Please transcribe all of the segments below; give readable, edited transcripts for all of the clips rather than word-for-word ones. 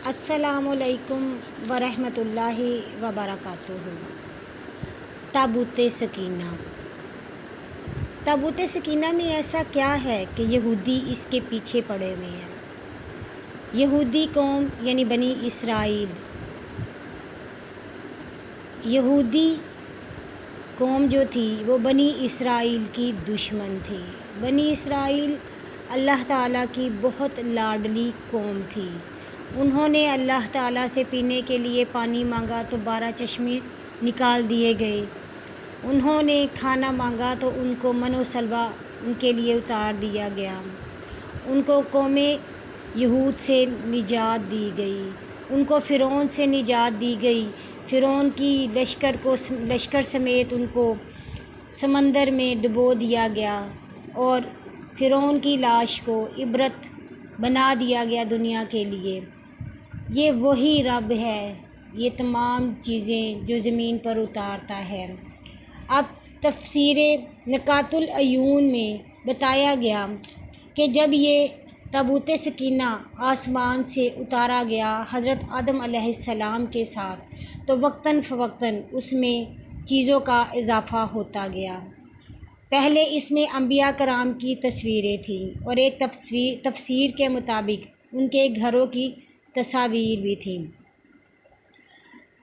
السلام علیکم ورحمۃ اللہ وبرکاتہ۔ تابوت سکینہ۔ تابوت سکینہ میں ایسا کیا ہے کہ یہودی اس کے پیچھے پڑے ہوئے ہیں؟ یہودی قوم یعنی بنی اسرائیل، یہودی قوم جو تھی وہ بنی اسرائیل کی دشمن تھی۔ بنی اسرائیل اللہ تعالیٰ کی بہت لاڈلی قوم تھی۔ انہوں نے اللہ تعالیٰ سے پینے کے لیے پانی مانگا تو 12 چشمے نکال دیے گئے۔ انہوں نے کھانا مانگا تو ان کو من و سلوہ ان کے لیے اتار دیا گیا۔ ان کو قوم یہود سے نجات دی گئی، ان کو فرعون سے نجات دی گئی۔ فرعون کی لشکر سمیت ان کو سمندر میں ڈبو دیا گیا اور فرعون کی لاش کو عبرت بنا دیا گیا دنیا کے لیے۔ یہ وہی رب ہے، یہ تمام چیزیں جو زمین پر اتارتا ہے۔ اب تفسیر نقاط العیون میں بتایا گیا کہ جب یہ تابوت سکینہ آسمان سے اتارا گیا حضرت آدم علیہ السلام کے ساتھ، تو وقتاً فوقتاً اس میں چیزوں کا اضافہ ہوتا گیا۔ پہلے اس میں انبیاء کرام کی تصویریں تھیں اور ایک تفسیر کے مطابق ان کے گھروں کی تصاویر بھی تھیں۔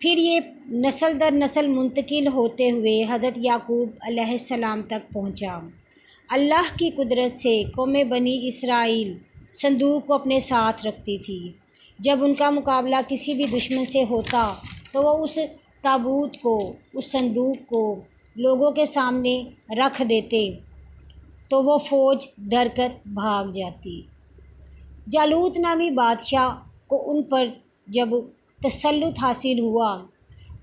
پھر یہ نسل در نسل منتقل ہوتے ہوئے حضرت یعقوب علیہ السلام تک پہنچا۔ اللہ کی قدرت سے قوم بنی اسرائیل صندوق کو اپنے ساتھ رکھتی تھی۔ جب ان کا مقابلہ کسی بھی دشمن سے ہوتا تو وہ اس تابوت کو، اس صندوق کو لوگوں کے سامنے رکھ دیتے تو وہ فوج ڈر کر بھاگ جاتی۔ جالوت نامی بادشاہ کو ان پر جب تسلط حاصل ہوا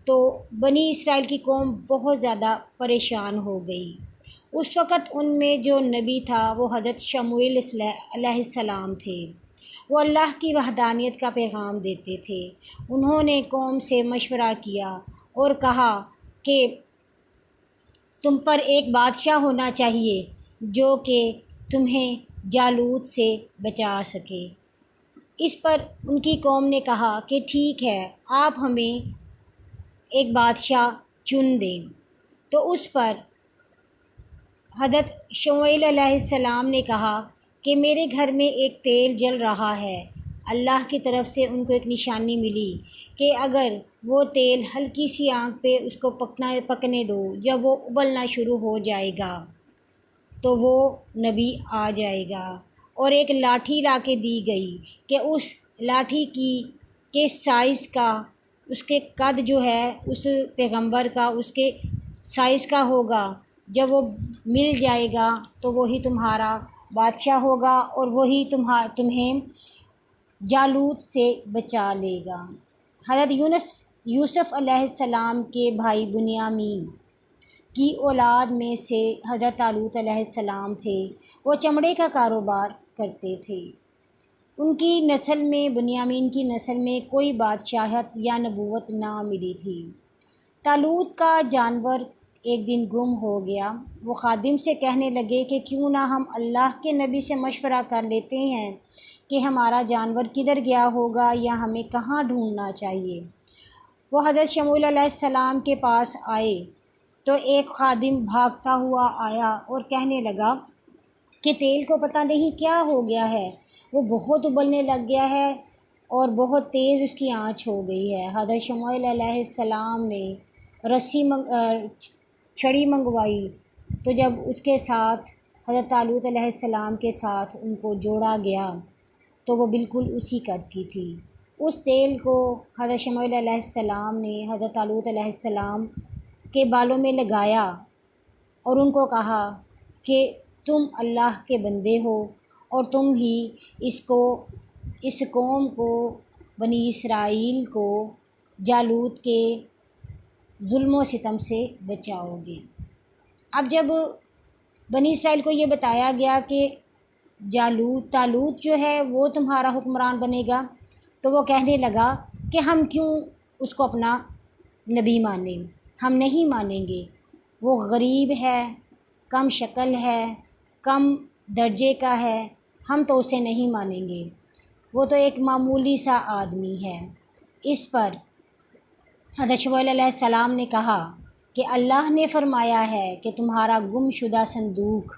تو بنی اسرائیل کی قوم بہت زیادہ پریشان ہو گئی۔ اس وقت ان میں جو نبی تھا وہ حضرت شموئیل علیہ السلام تھے۔ وہ اللہ کی وحدانیت کا پیغام دیتے تھے۔ انہوں نے قوم سے مشورہ کیا اور کہا کہ تم پر ایک بادشاہ ہونا چاہیے جو کہ تمہیں جالوت سے بچا سکے۔ اس پر ان کی قوم نے کہا کہ ٹھیک ہے، آپ ہمیں ایک بادشاہ چن دیں۔ تو اس پر حضرت شموئیل علیہ السلام نے کہا کہ میرے گھر میں ایک تیل جل رہا ہے۔ اللہ کی طرف سے ان کو ایک نشانی ملی کہ اگر وہ تیل ہلکی سی آنچ پہ اس کو پکنے دو، جب وہ ابلنا شروع ہو جائے گا تو وہ نبی آ جائے گا۔ اور ایک لاٹھی لا کے دی گئی کہ اس لاٹھی کے سائز کا، اس کے قد جو ہے اس پیغمبر کا اس کے سائز کا ہوگا۔ جب وہ مل جائے گا تو وہی تمہارا بادشاہ ہوگا اور وہی تمہیں جالوت سے بچا لے گا۔ حضرت یوسف علیہ السلام کے بھائی بنیامین کی اولاد میں سے حضرت طالوت علیہ السلام تھے۔ وہ چمڑے کا کاروبار کرتے تھے۔ ان کی نسل میں، بنیامین کی نسل میں کوئی بادشاہت یا نبوت نہ ملی تھی۔ طالوت کا جانور ایک دن گم ہو گیا۔ وہ خادم سے کہنے لگے کہ کیوں نہ ہم اللہ کے نبی سے مشورہ کر لیتے ہیں کہ ہمارا جانور کدھر گیا ہوگا یا ہمیں کہاں ڈھونڈنا چاہیے۔ وہ حضرت شموئیل علیہ السلام کے پاس آئے تو ایک خادم بھاگتا ہوا آیا اور کہنے لگا کہ تیل کو پتہ نہیں کیا ہو گیا ہے، وہ بہت ابلنے لگ گیا ہے اور بہت تیز اس کی آنچ ہو گئی ہے۔ حضرت شموئیل علیہ السلام نے چھڑی منگوائی تو جب اس کے ساتھ حضرت طالوت علیہ السلام کے ساتھ ان کو جوڑا گیا تو وہ بالکل اسی قد کی تھی۔ اس تیل کو حضرت شموئیل علیہ السلام نے حضرت طالوت علیہ السلام کے بالوں میں لگایا اور ان کو کہا کہ تم اللہ کے بندے ہو اور تم ہی اس قوم کو، بنی اسرائیل کو جالوت کے ظلم و ستم سے بچاؤ گے۔ اب جب بنی اسرائیل کو یہ بتایا گیا کہ طالوت جو ہے وہ تمہارا حکمران بنے گا تو وہ کہنے لگا کہ ہم کیوں اس کو اپنا نبی مانیں، ہم نہیں مانیں گے، وہ غریب ہے، کم شکل ہے، کم درجے کا ہے، ہم تو اسے نہیں مانیں گے۔ وہ تو ایک معمولی سا آدمی ہے۔ اس پر حضرت شمویل علیہ السلام نے کہا کہ اللہ نے فرمایا ہے کہ تمہارا گم شدہ صندوق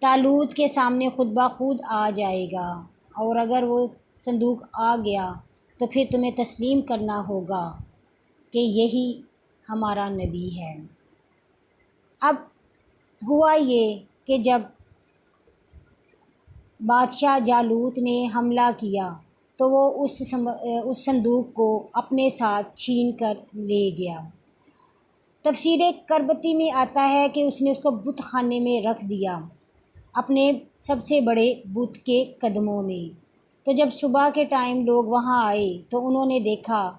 طالوت کے سامنے خود بخود آ جائے گا، اور اگر وہ صندوق آ گیا تو پھر تمہیں تسلیم کرنا ہوگا کہ یہی ہمارا نبی ہے۔ اب ہوا یہ کہ جب بادشاہ جالوت نے حملہ کیا تو وہ اس صندوق کو اپنے ساتھ چھین کر لے گیا۔ تفسیر کربتی میں آتا ہے کہ اس نے اس کو بت خانے میں رکھ دیا، اپنے سب سے بڑے بت کے قدموں میں۔ تو جب صبح کے ٹائم لوگ وہاں آئے تو انہوں نے دیکھا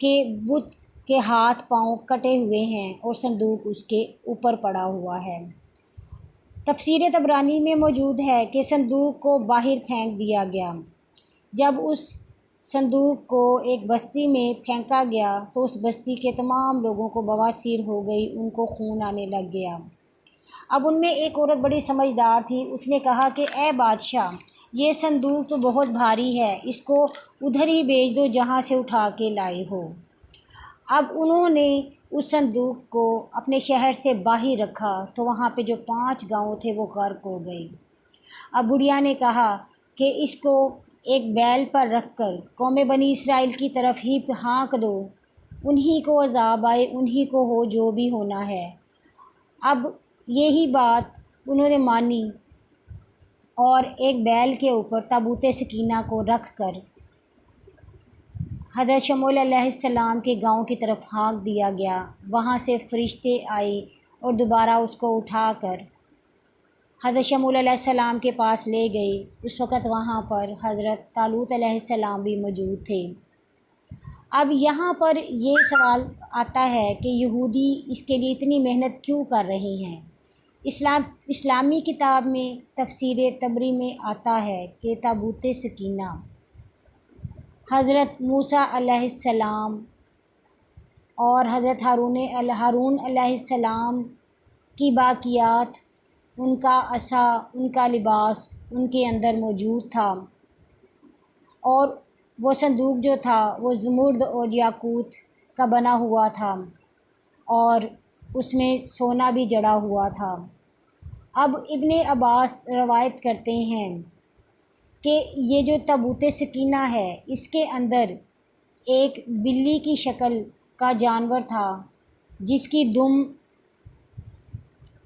کہ بت کے ہاتھ پاؤں کٹے ہوئے ہیں اور صندوق اس کے اوپر پڑا ہوا ہے۔ تفسیر طبرانی میں موجود ہے کہ صندوق کو باہر پھینک دیا گیا۔ جب اس صندوق کو ایک بستی میں پھینکا گیا تو اس بستی کے تمام لوگوں کو بواسیر ہو گئی، ان کو خون آنے لگ گیا۔ اب ان میں ایک عورت بڑی سمجھدار تھی، اس نے کہا کہ اے بادشاہ، یہ صندوق تو بہت بھاری ہے، اس کو ادھر ہی بھیج دو جہاں سے اٹھا کے لائے ہو۔ اب انہوں نے اس صندوق کو اپنے شہر سے باہر رکھا تو وہاں پہ جو 5 گاؤں تھے وہ غرق ہو گئے۔ اب بڑھیا نے کہا کہ اس کو ایک بیل پر رکھ کر قوم بنی اسرائیل کی طرف ہی ہانک دو، انہی کو عذاب آئے، انہی کو ہو جو بھی ہونا ہے۔ اب یہی بات انہوں نے مانی اور ایک بیل کے اوپر تابوت سکینہ کو رکھ کر حضرت شمویل علیہ السلام کے گاؤں کی طرف ہانک دیا گیا۔ وہاں سے فرشتے آئے اور دوبارہ اس کو اٹھا کر حضرت شمویل علیہ السلام کے پاس لے گئے۔ اس وقت وہاں پر حضرت طالوت علیہ السلام بھی موجود تھے۔ اب یہاں پر یہ سوال آتا ہے کہ یہودی اس کے لیے اتنی محنت کیوں کر رہے ہیں؟ اسلامی کتاب میں تفسیر طبری میں آتا ہے کہ تابوت سکینہ حضرت موسیٰ علیہ السلام اور حضرت ہارون علیہ السلام کی باقیات، ان کا عصا، ان کا لباس ان کے اندر موجود تھا، اور وہ صندوق جو تھا وہ زمرد اور یاقوت کا بنا ہوا تھا اور اس میں سونا بھی جڑا ہوا تھا۔ اب ابن عباس روایت کرتے ہیں کہ یہ جو تابوت سکینہ ہے اس کے اندر ایک بلی کی شکل کا جانور تھا، جس کی دم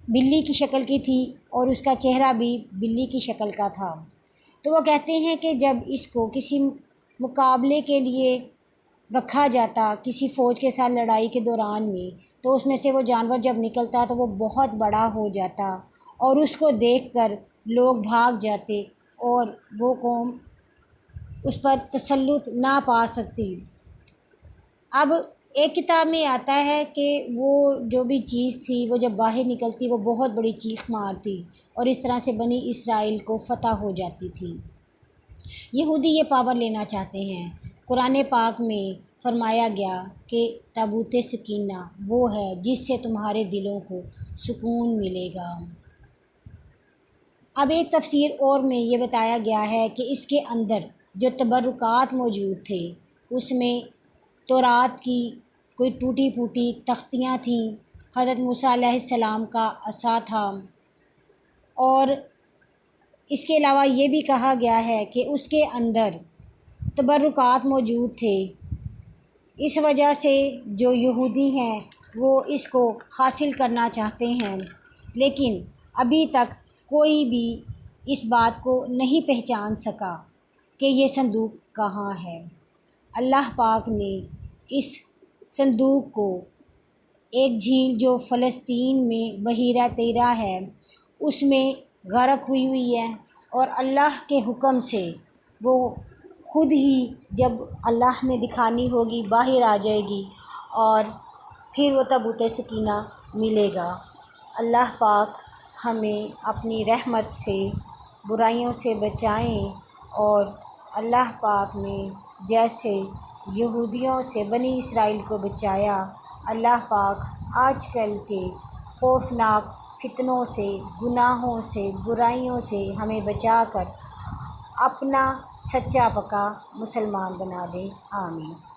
بلی کی شکل کی تھی اور اس کا چہرہ بھی بلی کی شکل کا تھا۔ تو وہ کہتے ہیں کہ جب اس کو کسی مقابلے کے لیے رکھا جاتا، کسی فوج کے ساتھ لڑائی کے دوران میں، تو اس میں سے وہ جانور جب نکلتا تو وہ بہت بڑا ہو جاتا اور اس کو دیکھ کر لوگ بھاگ جاتے اور وہ قوم اس پر تسلط نہ پا سکتی۔ اب ایک کتاب میں آتا ہے کہ وہ جو بھی چیز تھی وہ جب باہر نکلتی وہ بہت بڑی چیخ مارتی اور اس طرح سے بنی اسرائیل کو فتح ہو جاتی تھی۔ یہودی یہ پاور لینا چاہتے ہیں۔ قرآن پاک میں فرمایا گیا کہ تابوت سکینہ وہ ہے جس سے تمہارے دلوں کو سکون ملے گا۔ اب ایک تفسیر اور میں یہ بتایا گیا ہے کہ اس کے اندر جو تبرکات موجود تھے اس میں تورات کی کوئی ٹوٹی پھوٹی تختیاں تھیں، حضرت موسیٰ علیہ السلام کا عصا تھا، اور اس کے علاوہ یہ بھی کہا گیا ہے کہ اس کے اندر تبرکات موجود تھے۔ اس وجہ سے جو یہودی ہیں وہ اس کو حاصل کرنا چاہتے ہیں، لیکن ابھی تک کوئی بھی اس بات کو نہیں پہچان سکا کہ یہ صندوق کہاں ہے۔ اللہ پاک نے اس صندوق کو ایک جھیل جو فلسطین میں بحیرہ طیرہ ہے اس میں غرق ہوئی ہے، اور اللہ کے حکم سے وہ خود ہی جب اللہ نے دکھانی ہوگی باہر آ جائے گی اور پھر وہ تابوت سکینہ ملے گا۔ اللہ پاک ہمیں اپنی رحمت سے برائیوں سے بچائیں، اور اللہ پاک نے جیسے یہودیوں سے بنی اسرائیل کو بچایا، اللہ پاک آج کل کے خوفناک فتنوں سے، گناہوں سے، برائیوں سے ہمیں بچا کر اپنا سچا پکا مسلمان بنا دے، آمین۔